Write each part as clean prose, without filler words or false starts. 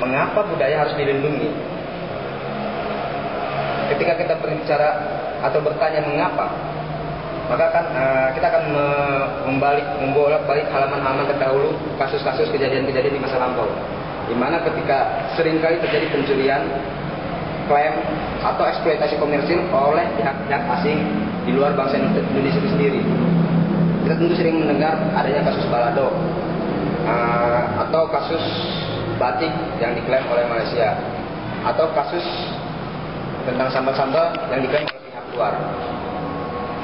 mengapa budaya harus dilindungi? Ketika kita berbicara atau bertanya mengapa, maka kan kita akan membolak-balik halaman-halaman terdahulu, kasus-kasus kejadian-kejadian di masa lampau, di mana ketika seringkali terjadi pencurian, klaim atau eksploitasi komersil oleh pihak-pihak asing di luar bangsa Indonesia itu sendiri. Kita tentu sering mendengar adanya kasus balado atau kasus batik yang diklaim oleh Malaysia, atau kasus tentang sambal-sambal yang diklaim oleh pihak luar.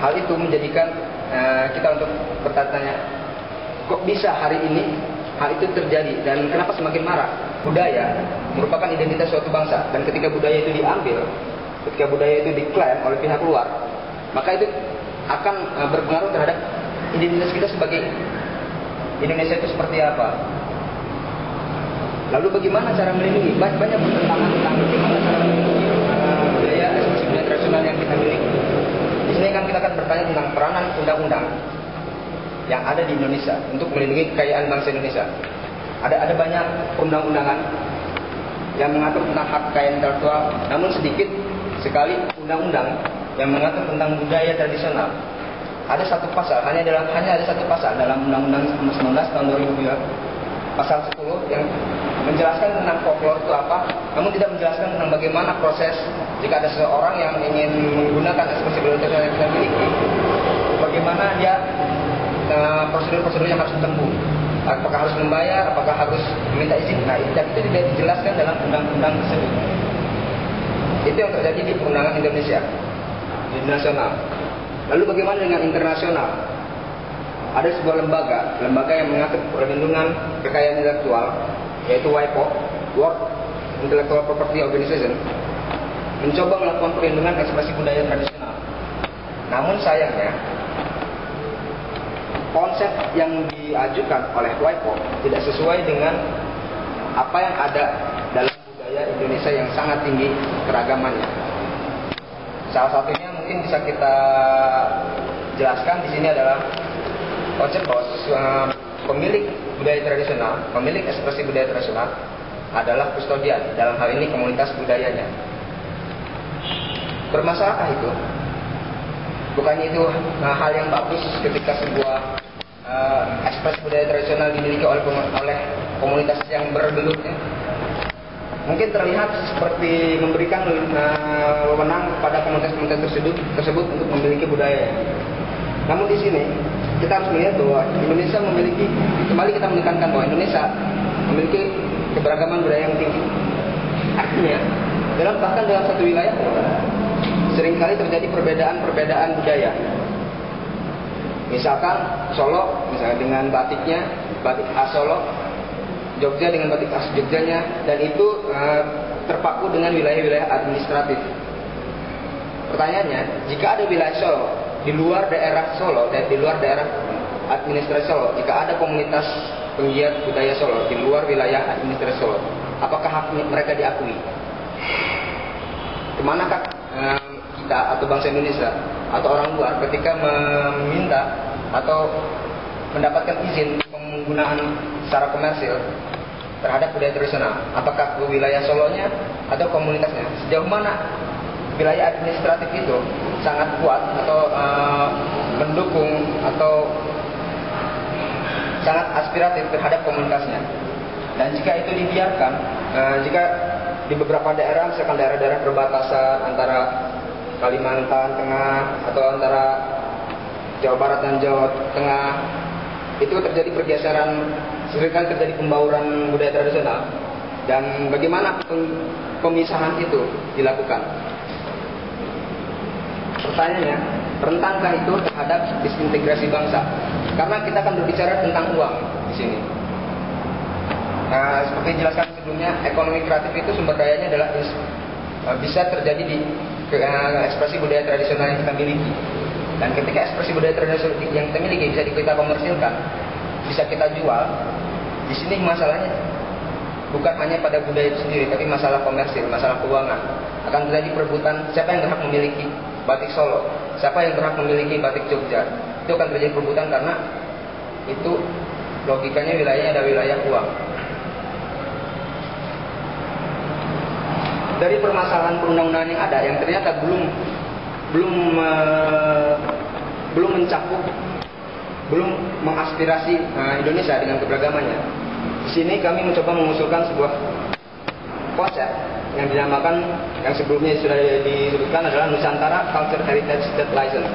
Hal itu menjadikan kita untuk bertanya, kok bisa hari ini hal itu terjadi dan kenapa semakin marak? Budaya merupakan identitas suatu bangsa, dan ketika budaya itu diambil, ketika budaya itu diklaim oleh pihak luar, maka itu akan berpengaruh terhadap identitas kita sebagai Indonesia itu seperti apa. Lalu bagaimana cara melindungi? Banyak pertentangan tentang bagaimana cara melindungi budaya ekspresi budaya tradisional yang kita miliki. Di sini kan kita akan bertanya tentang peranan undang-undang yang ada di Indonesia untuk melindungi kekayaan bangsa Indonesia. Ada banyak undang-undangan yang mengatur tentang hak kekayaan intelektual, namun sedikit sekali undang-undang yang mengatur tentang budaya tradisional. Ada satu pasal, hanya ada satu pasal dalam Undang-Undang 19 tahun 2002, pasal 10 yang menjelaskan tentang folklore itu apa, namun tidak menjelaskan tentang bagaimana proses jika ada seseorang yang ingin menggunakan ekspresi budaya tradisional yang kita miliki, bagaimana dia prosedur-prosedur yang harus ditempuh. Apakah harus membayar, apakah harus meminta izin. Nah, itu tidak dijelaskan dalam undang-undang tersebut. Itu yang terjadi di perundangan Indonesia, di nasional. Lalu bagaimana dengan internasional? Ada sebuah lembaga yang mengatur perlindungan kekayaan intelektual, yaitu WIPO, World Intellectual Property Organization, mencoba melakukan perlindungan ekspresi budaya tradisional. Namun sayangnya, konsep yang diajukan oleh WIPO tidak sesuai dengan apa yang ada dalam budaya Indonesia yang sangat tinggi keragamannya. Salah satunya mungkin bisa kita jelaskan di sini adalah konsep bahwa pemilik budaya tradisional, pemilik ekspresi budaya tradisional adalah kustodian, dalam hal ini komunitas budayanya. Bermasalahkah itu? Bukannya itu hal yang bagus ketika sebuah ekspresi budaya tradisional dimiliki oleh komunitas yang berbentuknya? Mungkin terlihat seperti memberikan wewenang kepada komunitas-komunitas tersebut untuk memiliki budaya. Namun di sini kita harus melihat bahwa Indonesia memiliki, kembali kita menekankan bahwa Indonesia memiliki keberagaman budaya yang tinggi. Artinya, bahkan dalam satu wilayah seringkali terjadi perbedaan budaya. Misalkan Solo, misalnya dengan batiknya, batik khas Solo, Jogja dengan batik khas Jogjanya, dan itu terpaku dengan wilayah-wilayah administratif. Pertanyaannya, jika ada wilayah Solo di luar daerah Solo dan di luar daerah administrasi Solo, jika ada komunitas penggiat budaya Solo di luar wilayah administrasi Solo, apakah hak mereka diakui? Kemanakah kita atau bangsa Indonesia atau orang luar ketika meminta atau mendapatkan izin penggunaan secara komersil terhadap budaya tradisional? Apakah ke wilayah Solonya atau komunitasnya? Sejauh mana wilayah administratif itu sangat kuat atau mendukung atau sangat aspiratif terhadap komunitasnya? Dan jika itu dibiarkan, jika di beberapa daerah, misalkan daerah-daerah perbatasan antara Kalimantan Tengah atau antara Jawa Barat dan Jawa Tengah, itu terjadi pergeseran, seringkali terjadi pembauran budaya tradisional. Dan bagaimana pemisahan itu dilakukan? Pertanyaannya, rentangkah itu terhadap disintegrasi bangsa? Karena kita akan berbicara tentang uang di sini. Seperti dijelaskan sebelumnya, ekonomi kreatif itu sumber dayanya adalah bisa terjadi di ekspresi budaya tradisional yang kita miliki. Dan ketika ekspresi budaya tradisional yang kita miliki bisa kita komersilkan, bisa kita jual, di sini masalahnya bukan hanya pada budaya itu sendiri, tapi masalah komersil, masalah keuangan. Akan terjadi perebutan siapa yang berhak memiliki batik Solo, siapa yang berhak memiliki batik Jogja. Itu akan terjadi perebutan karena itu logikanya wilayahnya ada wilayah uang. dari permasalahan perundang-undangan yang ada yang ternyata belum mencakup, belum mengaspirasi Indonesia dengan keberagamannya. Di sini kami mencoba mengusulkan sebuah konsep yang dinamakan, yang sebelumnya sudah disebutkan, adalah Nusantara Culture Heritage State License.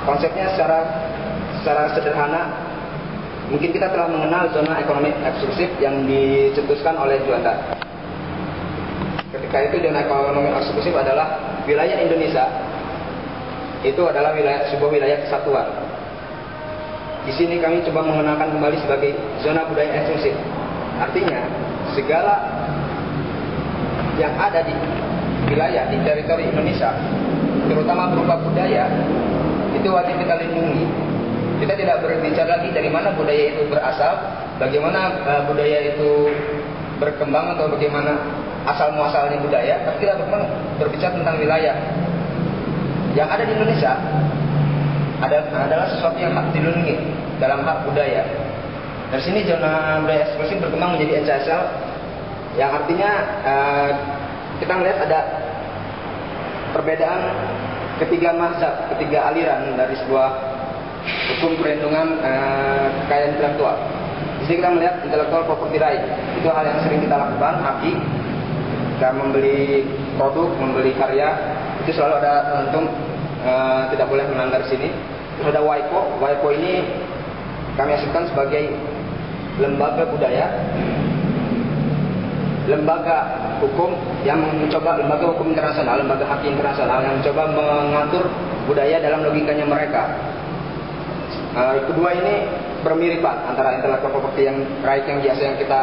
Konsepnya secara sederhana, mungkin kita telah mengenal zona ekonomi eksklusif yang dicetuskan oleh Juanda. Ketika itu zona ekonomi eksklusif adalah wilayah Indonesia, itu adalah sebuah wilayah kesatuan. Di sini kami coba mengenalkan kembali sebagai zona budaya eksklusif. Artinya segala yang ada di wilayah, di teritori Indonesia, terutama berupa budaya, itu wajib kita lindungi. Kita tidak berbicara lagi dari mana budaya itu berasal, bagaimana budaya itu berkembang, atau bagaimana asal muasalnya budaya, tapi kita berbicara tentang wilayah yang ada di Indonesia. Adalah sesuatu yang hak dilindungi dalam hak budaya. Dari sini zona budaya eksklusif berkembang menjadi NCSL, yang artinya kita melihat ada perbedaan ketiga mazhab, ketiga aliran dari sebuah hukum perlindungan kekayaan intelektual. Di sini kita melihat intellectual property right, itu hal yang sering kita lakukan, HAPI. Kita membeli produk, membeli karya, itu selalu ada tertentu, tidak boleh melanggar sini. Terus ada WIPO. WIPO ini kami asumsikan sebagai lembaga budaya, lembaga hukum yang mencoba, lembaga hukum internasional, lembaga HAPI internasional yang mencoba mengatur budaya dalam logikanya mereka. Kedua ini bermiripan antara intellectual property yang right yang biasa yang kita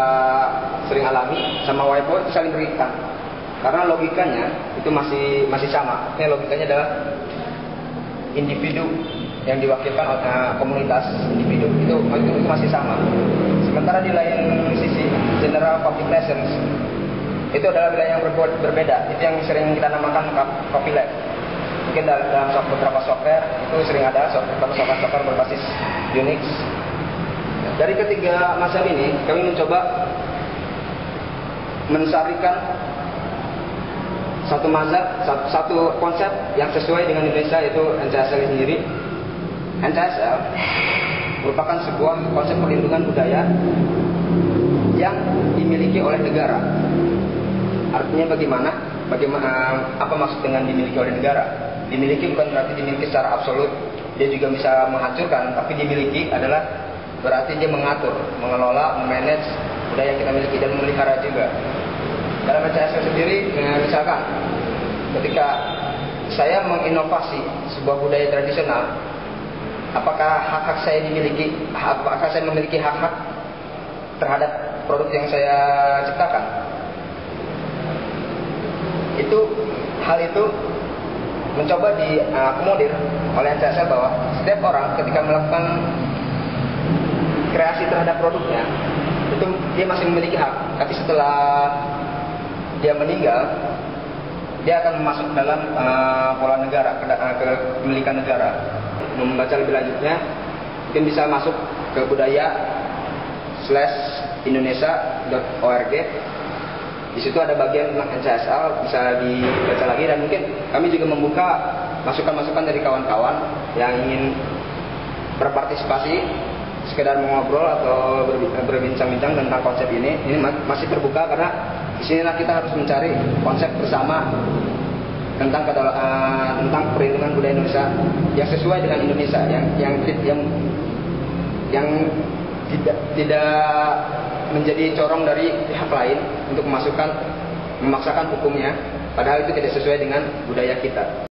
sering alami sama WIPO, itu saling berikan. Karena logikanya itu masih sama. Ini logikanya adalah individu yang diwakilkan oleh komunitas individu, itu masih sama. Sementara di lain sisi, general public license itu adalah wilayah yang berbeda. Itu yang sering kita namakan copyleft. Mungkin dalam beberapa software itu sering ada software berbasis Unix. Dari ketiga mazhab ini, kami mencoba mensarikan satu mazhab, satu konsep yang sesuai dengan Indonesia, yaitu NCSL sendiri. NCSL merupakan sebuah konsep perlindungan budaya yang dimiliki oleh negara. Artinya bagaimana? Apa maksud dengan dimiliki oleh negara? Dimiliki bukan berarti dimiliki secara absolut. Dia juga bisa menghancurkan, tapi dimiliki adalah berarti dia mengatur, mengelola, memanage budaya yang kita miliki dan memelihara juga. Dalam NCSL sendiri, misalkan ketika saya menginovasi sebuah budaya tradisional, apakah hak-hak saya dimiliki? Apakah saya memiliki hak-hak terhadap produk yang saya ciptakan? Hal itu mencoba diakomodir oleh NCSL bahwa setiap orang ketika melakukan kreasi terhadap produknya, itu dia masih memiliki hak. Tapi setelah dia meninggal, dia akan masuk dalam pola negara, kepemilikan negara. Membaca lebih lanjutnya, mungkin bisa masuk ke budaya/indonesia.org. Di situ ada bagian tentang NCSL, bisa dibaca lagi, dan mungkin kami juga membuka masukan-masukan dari kawan-kawan yang ingin berpartisipasi, sekedar mengobrol atau berbincang-bincang tentang konsep ini. Ini masih terbuka karena di sinilah kita harus mencari konsep bersama tentang perlindungan budaya Indonesia yang sesuai dengan Indonesia, yang tidak menjadi corong dari pihak lain untuk memaksakan hukumnya, padahal itu tidak sesuai dengan budaya kita.